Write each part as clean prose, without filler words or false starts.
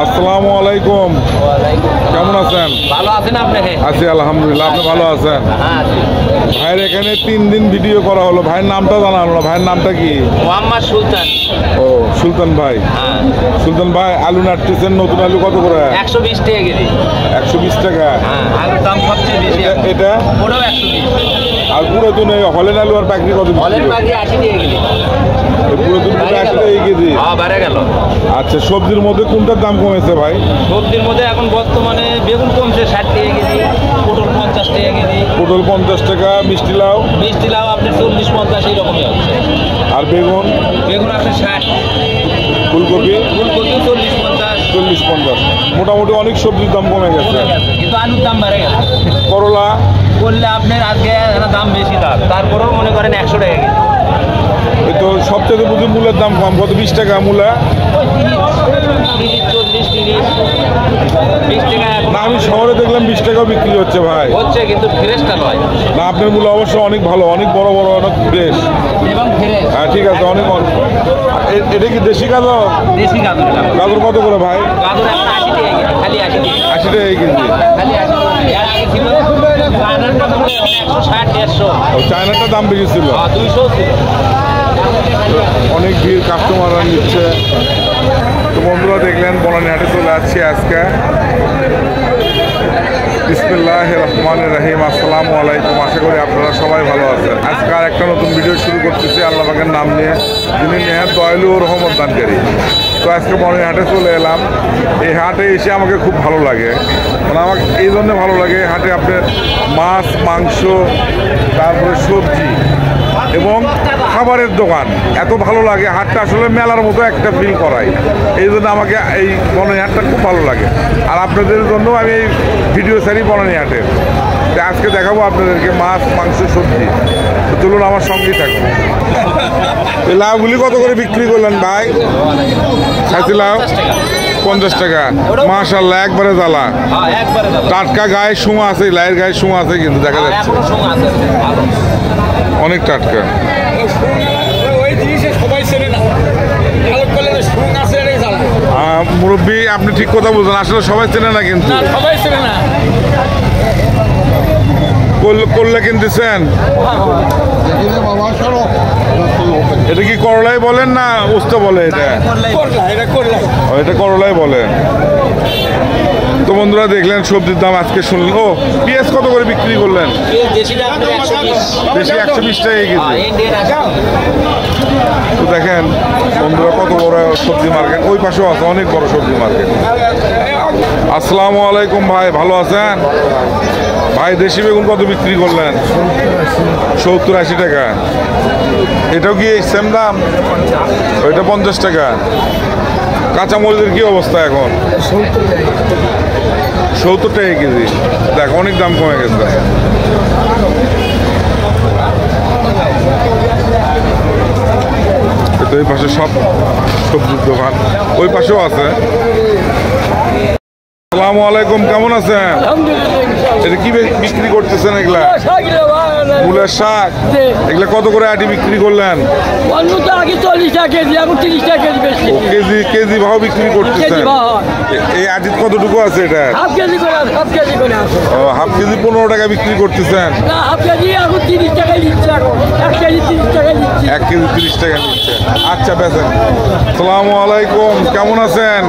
আসসালামু আলাইকুম। কেমন আছেন? ভালো আছেন আপনি? আছি আলহামদুলিল্লাহ। আপনি ভালো আছেন? ভাইয়ের এখানে 3 দিন ভিডিও করা হলো, ভাইয়ের নামটা জানা হলো না। ভাইয়ের নামটা কি? মোহাম্মদ সুলতান। ও সুলতান ভাই। সুলতান ভাই, আলু নাটতেছেন, নতুন আলু কত করে? 120 টাকা কেজি। 120 টাকা। আলুর দাম সবচেয়ে বেশি। এটা ওটাও 120। আর পুরাতন হলেন আলু আর পাকড়ি কত? হলেন পাকড়ি 80 টাকা কেজি। পুরাতন 80 টাকা কেজি। হ্যাঁ, বেড়ে গেল। আচ্ছা, সবজির মধ্যে কোনটার দাম কমেছে ভাই? সবজির মধ্যে এখন বর্তমানে বেগুন কমছে 60 টাকা কেজি, পটল 50 টাকা কেজি। পটল 50 টাকা, মিষ্টি লাউ? মিষ্টি লাউ আপনার 40-50 এইরকমই হচ্ছে। আর বেগুন? বেগুন আপনার 60। ফুলকপি? ফুলকপি 40-50। 40-50। মোটামুটি অনেক সবজির দাম কমে গেছে, কিন্তু আলুর দাম বেড়ে গেছে। করলা করলে আপনার আজকে দাম বেশি, তারপরেও মনে করেন 100 টাকা কেজি। এই তো সবচেয়ে বুঝি মূলের দাম কম, কত? 20 টাকা মূলা? 30-40-20 টাকা। না, আমি শহরে দেখলাম 20 টাকাও বিক্রি হচ্ছে ভাই। হচ্ছে, কিন্তু ফ্রেশটা নয়। না, আপনার মূলা অবশ্য অনেক ভালো, অনেক বড় বড়, অনেক ফ্রেশ এবং ফ্রেশ। হ্যাঁ, ঠিক আছে। অনেক এটা কি দেশি গাজর? দেশি গাজর। গাজর কত করে ভাই? গাজর এখন 80 টাকা কেজি, খালি 80 টাকা। 80 টাকা কেজি, খালি 80 টাকা। এর আগে ছিল চায়নাটা 160-150। চায়নাটা দাম বেশি ছিল, 200 ছিল। অনেক ভিড়, কাস্টমাররা নিচ্ছে। তো বন্ধুরা দেখলেন বনানী হাটে চলে আসছি আজকে। বিসমিল্লাহির রহমানির রহিম। আসসালামু আলাইকুম। আশা করি আপনারা সবাই ভালো আছেন। আজকে আর একটা নতুন ভিডিও শুরু করতেছি আল্লাহ পাকের নাম নিয়ে, যিনি নেহাত দয়ালু ও রহমত দানকারী। তো আজকে বনানী হাটে চলে এলাম। এই হাটে এসে আমাকে খুব ভালো লাগে, মানে আমাকে এই জন্য ভালো লাগে, হাটে আপনার মাছ, মাংস, তারপরে সবজি এবং খাবারের দোকান এত ভালো লাগে। হাটটা আসলে মেলার মতো একটা ফিল করায়, এই জন্য আমাকে এই বনানী হাটটা খুব ভালো লাগে। আর আপনাদের জন্য আমি এই ভিডিও ছাড়ি বনানী হাটের। আজকে দেখাবো আপনাদেরকে মাছ, মাংস, সবজি। চলুন আমার সঙ্গেই থাকুন। এই লাউগুলি কত করে বিক্রি করলেন ভাই? খাসি লাউ 50 টাকা। মাশাআল্লাহ, একবারে জ্বালা, টাটকা, গায়ে শুঁয়া আছে, লাইয়ের গায়ে শুঁয়া আছে, কিন্তু দেখা যাচ্ছে অনেক টাটকা। মুরব্বী, আপনি ঠিক কথা বলছেন, আসলে সবাই চেনে না, কিন্তু সবাই চেনে না। করলে কিনতেছেন। এটা কি করলাই বলেন না উস্তা বলে? এটা করলাই বলে। তো বন্ধুরা দেখলেন সবজির দাম আজকে শুনলেন। ও পেঁয়াজ কত করে বিক্রি করলেন? দেশি 120 টাকা কেজি। তো দেখেন বন্ধুরা কত বড় সবজি মার্কেট, ওই পাশেও আছে অনেক বড় সবজি মার্কেট। আসসালামু আলাইকুম ভাই, ভালো আছেন ভাই? দেশি বেগুন কত বিক্রি করলেন? 70-80 টাকা। এটাও কি সেম দাম? ওইটা 50 টাকা। কাঁচামরিচের কি অবস্থা এখন? 70 টাকা কেজি। দেখ, অনেক দাম কমে গেছে। তো এই পাশে সব সবজির দোকান, ওই পাশেও আছে। আসসালামু আলাইকুম, কেমন আছেন? এটা কি বিক্রি করতেছেন এগুলা? মূলের শাক। এগুলা কত করে আটি বিক্রি করলেন? কেজি ভাও বিক্রি করতেছেন। এই আটি কতটুকু আছে? এটা হাফ কেজি 15 টাকা বিক্রি করতেছেন। 1 কেজি 30 টাকা নিচ্ছে। আচ্ছা, বেচেন। আসসালামু আলাইকুম, কেমন আছেন?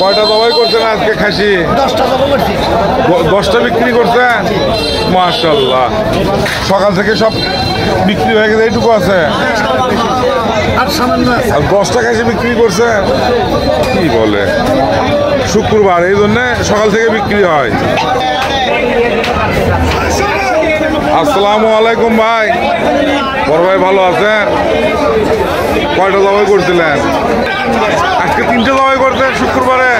কয়টা জবাই করছেন আজকে খাসি? 10টা বিক্রি করছেন। মাশাআল্লাহ, সকাল থেকে সব বিক্রি হয়ে গেছে, এইটুকু আছে। আর 10টা খাসি বিক্রি করছেন, কি বলে? শুক্রবার, এই জন্য সকাল থেকে বিক্রি হয়। আসসালামু আলাইকুম ভাই, বড় ভাই, ভালো আছেন? কয়টা জবাই করছিলেন আজকে? 3টে জবাই করছেন শুক্রবারে।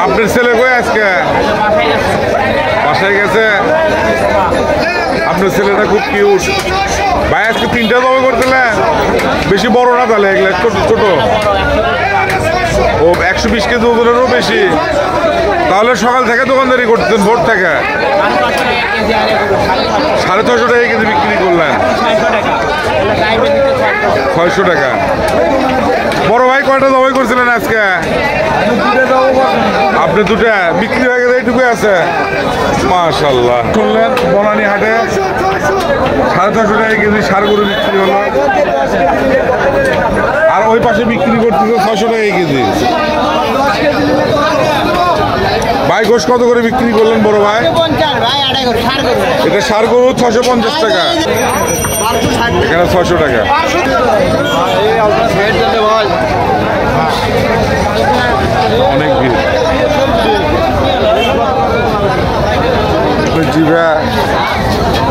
আপনার ছেলে কই আজকে? বাসায় গেছে। আপনার ছেলেটা খুব কিউট ভাই। আজকে 3টে জবাই করছিলেন, বেশি বড় না তাহলে? এগুলো ছোট ছোট। ও 120 কেজি ওজনেরও বেশি। তাহলে সকাল থেকে দোকানদারি করতেন ভোর থেকে 650 টাকা কেজি বিক্রি করলেন 600 টাকা। বড় ভাই কয়টা জবাই করছিলেন আজকে? আপনি দুটা বিক্রি হয়ে গেছে, এইটুকু আছে। মাশাআল্লাহ। শুনলেন বনানী হাটে 650 টাকা কেজি ষাঁড় গরু বিক্রি হলো, আর ওই পাশে বিক্রি করতেছে 600 টাকা কেজি। ভাই গোশ কত করে বিক্রি করলেন বড় ভাই? এটা ষাঁড় গরু 650 টাকা, এখানে 600 টাকা। অনেক ভিড়। জিভা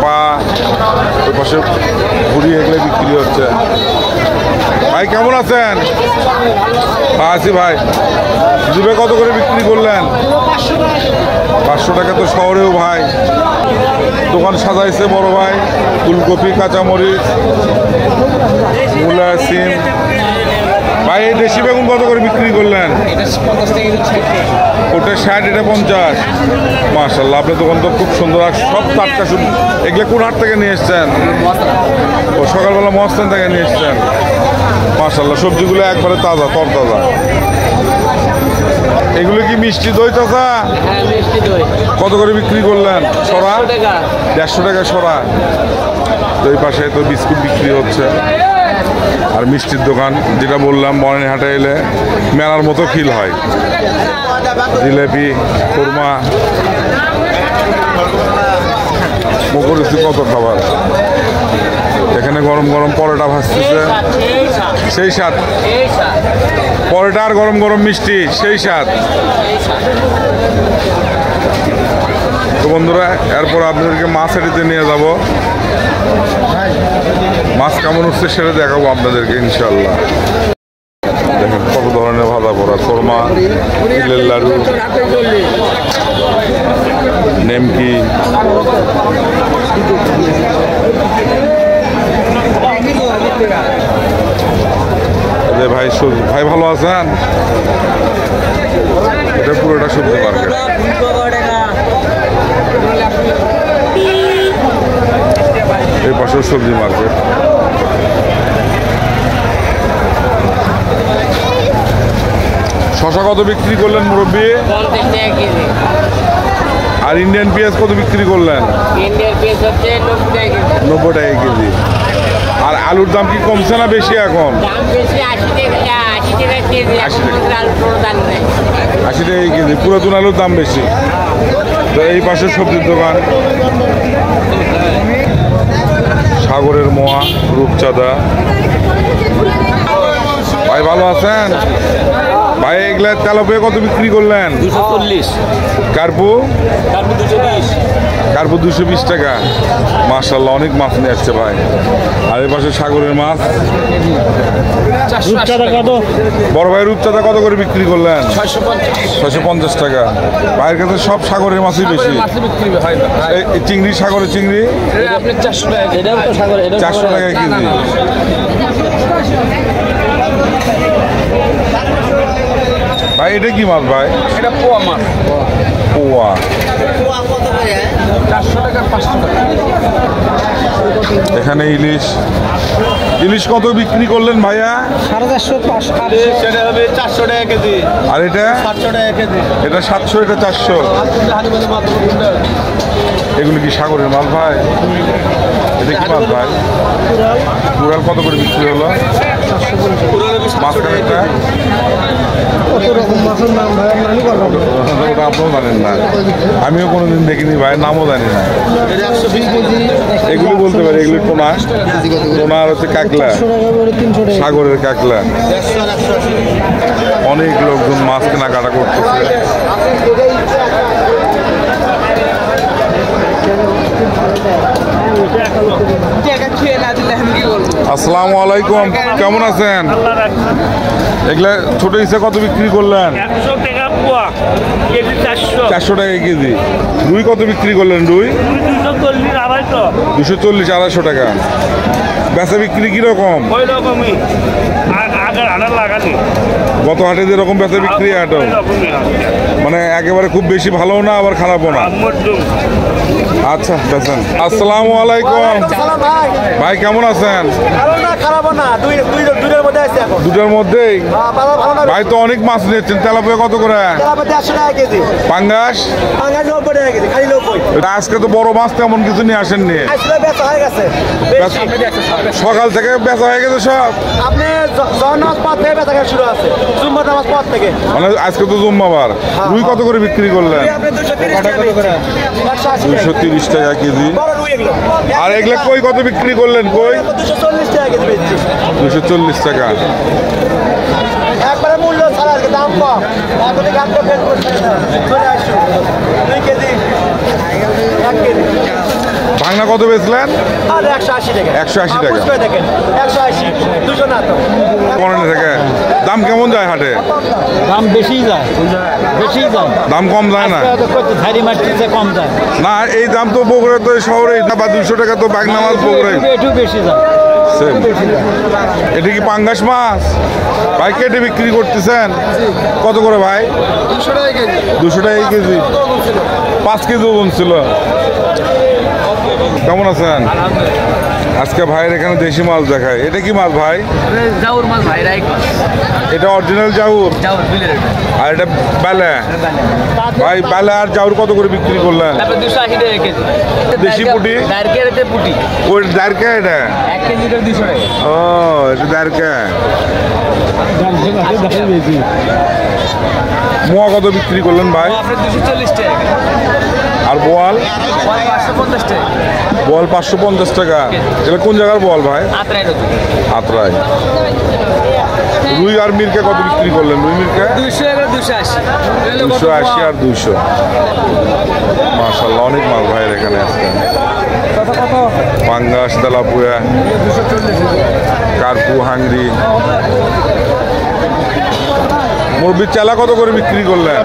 পা ওই পাশে ঘুরি এগুলো বিক্রি হচ্ছে। ভাই কেমন আছেন? আছি ভাই। জিভে কত করে বিক্রি করলেন? 500 টাকা। তো শহরেও ভাই দোকান সাজাইছে বড় ভাই, ফুলকপি, কাঁচামরিচ, মূলা, সিম। ভাই এই দেশি বেগুন কত করে বিক্রি করলেন? ওটা 60, এটা 50। মাশাআল্লাহ, আপনার দোকান তো খুব সুন্দর, আর সব টাটকা। শুধু এগুলো কোন হাট থেকে নিয়ে এসছেন? ও সকালবেলা মহস্থান থেকে নিয়ে এসছেন। মাশাআল্লাহ, সবজিগুলো একবারে তাজা, তরতাজা। এগুলো কি মিষ্টি দই চাচা? কত করে বিক্রি করলেন? সরা 150 টাকা সরা। তো এই পাশে তো বিস্কুট বিক্রি হচ্ছে, আর মিষ্টির দোকান যেটা বললাম, বনানী হাটে এলে মেলার মতো ফিল হয়। জিলেপি, খুরমা, মুখরুচি কত খাবার। এখানে গরম গরম পরোটা ভাজতেছে, সেই স্বাদ। পরোটা আর গরম গরম মিষ্টি, সেই স্বাদ। তো বন্ধুরা, এরপর আপনাদেরকে মাছ হাঁটিতে নিয়ে যাব। মাছ কেমন হচ্ছে সেটা দেখাবো আপনাদেরকে ইনশাল্লাহ। দেখেন কত ধরনের ভাজা পড়া, কোরমা, তিলের লাড়ু, নেমকি। ভাই ভাই ভালো আছেন? এটা পুরোটা সবজি মার্কেট। এই পাশেও সবজি মার্কেট। শশা কত বিক্রি করলেন মুরব্বী? আর ইন্ডিয়ান পেঁয়াজ কত বিক্রি করলেন? ইন্ডিয়ান পেঁয়াজ হচ্ছে 90 টাকা কেজি। আর আলুর দাম কি কমছে না বেশি এখন? দাম বেশি, 80 টাকা কেজি। 80 টাকা। আলুর দাম নেই, 80 টাকা কেজি। পুরাতন আলুর দাম বেশি। তো এই পাশে সবজির দোকান, সাগরের মোয়া, রূপচাঁদা। ভাই ভালো আছেন? ভাই এগুলা তেলাপিয়া কত বিক্রি করলেন? 240। কার্পু? তারপর 220। কার্পু 220 টাকা। মাশাআল্লাহ, অনেক মাছ নিয়ে আসছে ভাই। আর এই পাশে সাগরের মাছ। বড় ভাই রূপচাঁদা কত করে বিক্রি করলেন? 650 টাকা। ভাইয়ের কাছে সব সাগরের মাছই বেশি। এই চিংড়ি, সাগরের চিংড়ি 400 টাকা কেজি। ভাই এটা কি মাছ ভাই? এটা পোয়া মাছ। পোয়া 400 টাকা 500 টাকা। এখানে ইলিশ। ইলিশ কত বিক্রি করলেন ভাইয়া? 450, সেটা হবে 400 টাকা কেজি। আর এটা 700 টাকা কেজি। এটা 700, এটা 400। এগুলো কি সাগরের মাছ ভাই? এটা কি মাছ ভাই? কুড়াল কত করে বিক্রি হলো? মাঝখানেরটা ওটা আপনিও জানেন না, আমিও কোনোদিন দেখিনি ভাই, নামও জানি না। এগুলো বলতে পারি, এগুলো টোনা। টোনা আর হচ্ছে কাঁকড়া, সাগরের কাঁকড়া। অনেক লোকজন মাছ কেনাকাটা করতেছে। আসসালামু আলাইকুম, কেমন আছেন? এগুলা ছোট ইসে কত বিক্রি করলেন? 100 টাকা পোয়া, কেজি 400। 400 টাকা কেজি। রুই কত বিক্রি করলেন? রুই 240, 250। 240, 250 টাকা। বেচা বিক্রি কিরকম? ওই রকমই। আর গত হাটে যেরকম বেচা বিক্রি হাটও মানে একেবারে খুব বেশি ভালো না আবার খারাপও না। আচ্ছা বেচেন। আসসালামু আলাইকুম ভাই, কেমন আছেন? দুটার মধ্যেই ভাই তো অনেক মাছ নিয়েছেন। তেলাপিয়া কত করে? পাঙ্গাস আজকে তো বড় মাছ তেমন কিছু নিয়ে আসেননি, সকাল থেকে বেচা হয়ে গেছে সব। মানে আজকে তো জুম্মাবার। রুই কত করে বিক্রি করলেন? 230 টাকা কেজি। আর এগুলা কই কত বিক্রি করলেন? কই 240 টাকা। একবারে মূল্য ছাড়া দাম কম। ভাঙনা কত বেচলেন? 180 টাকা। 180 টাকা। দেখেন 180 200 না তো। পনেরো থেকে দাম কেমন যায় হাটে? দাম বেশি যায়, বেশি যায়, দাম কম যায় না? ধারি মাটিতে কম যায় না, এই দাম তো বগুড়া তো শহরে বা 200 টাকা তো বাগনা মাছ বগুড়ায় একটু বেশি যায়। এটা কি পাঙ্গাস মাছ ভাই? কেটে বিক্রি করতেছেন কত করে ভাই? 200 টাকা কেজি। 5 কেজি ওজন ছিল। কেমন আছেন? আজকে ভাইয়ের এখানে দেশি মাছ দেখায়। এটা কি মাছ ভাই? জাউর মাছ ভাই, রাইক মাছ। এটা অরিজিনাল জাউর জাউর বিলের এটা। আর এটা বেলা ভাই। বেলা আর জাউর কত করে বিক্রি করলেন? তারপর 280 টাকা কেজি। দেশি পুঁটি? দারকেতে পুঁটি। ওই দারকা এটা? 1 কেজিতে 200 টাকা। ও এটা দারকা। মোয়া কত বিক্রি করলেন ভাই? আপনার 240 টাকা। আর বোয়াল? 550 টাকা। বোয়াল 550 টাকা। এটা কোন জায়গার বোয়াল ভাই? আত্রাই নদী। আত্রাই। রুই আর মির্কা কত বিক্রি করলেন? রুই মির্কা 200 এগুলো 280। 280 আর 200। মাশাআল্লাহ অনেক মাছ ভাইয়ের এখানে আছে। পাঙ্গাস, তেলাপুয়া, কার্পু, হাঙ্গরি। মুরগির চালা কত করে বিক্রি করলেন?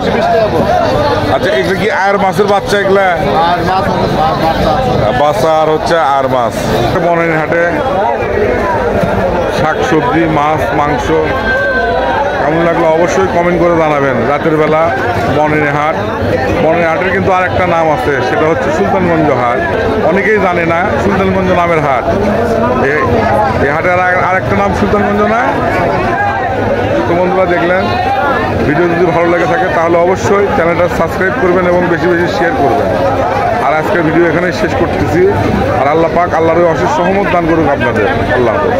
আচ্ছা, এগুলো কি আর মাছের বাচ্চা? এগুলা বাচ্চা আর হচ্ছে আর মাছ। বনের হাটে শাকসবজি, মাছ, মাংস কেমন লাগলো অবশ্যই কমেন্ট করে জানাবেন। রাতের বেলা বনের হাট। বনের হাটের কিন্তু আর একটা নাম আছে, সেটা হচ্ছে সুলতানগঞ্জ হাট। অনেকেই জানে না সুলতানগঞ্জ নামের হাট। এই হাটের আর একটা নাম সুলতানগঞ্জ না? তো বন্ধুরা দেখলেন, ভিডিও যদি ভালো লাগে থাকে তাহলে অবশ্যই চ্যানেলটা সাবস্ক্রাইব করবেন এবং বেশি বেশি শেয়ার করবেন। আর আজকের ভিডিও এখানেই শেষ করতেছি। আর আল্লাহ পাক আল্লাহর অশেষ সহমত দান করুক আপনাদের। আল্লাহ হাফেজ।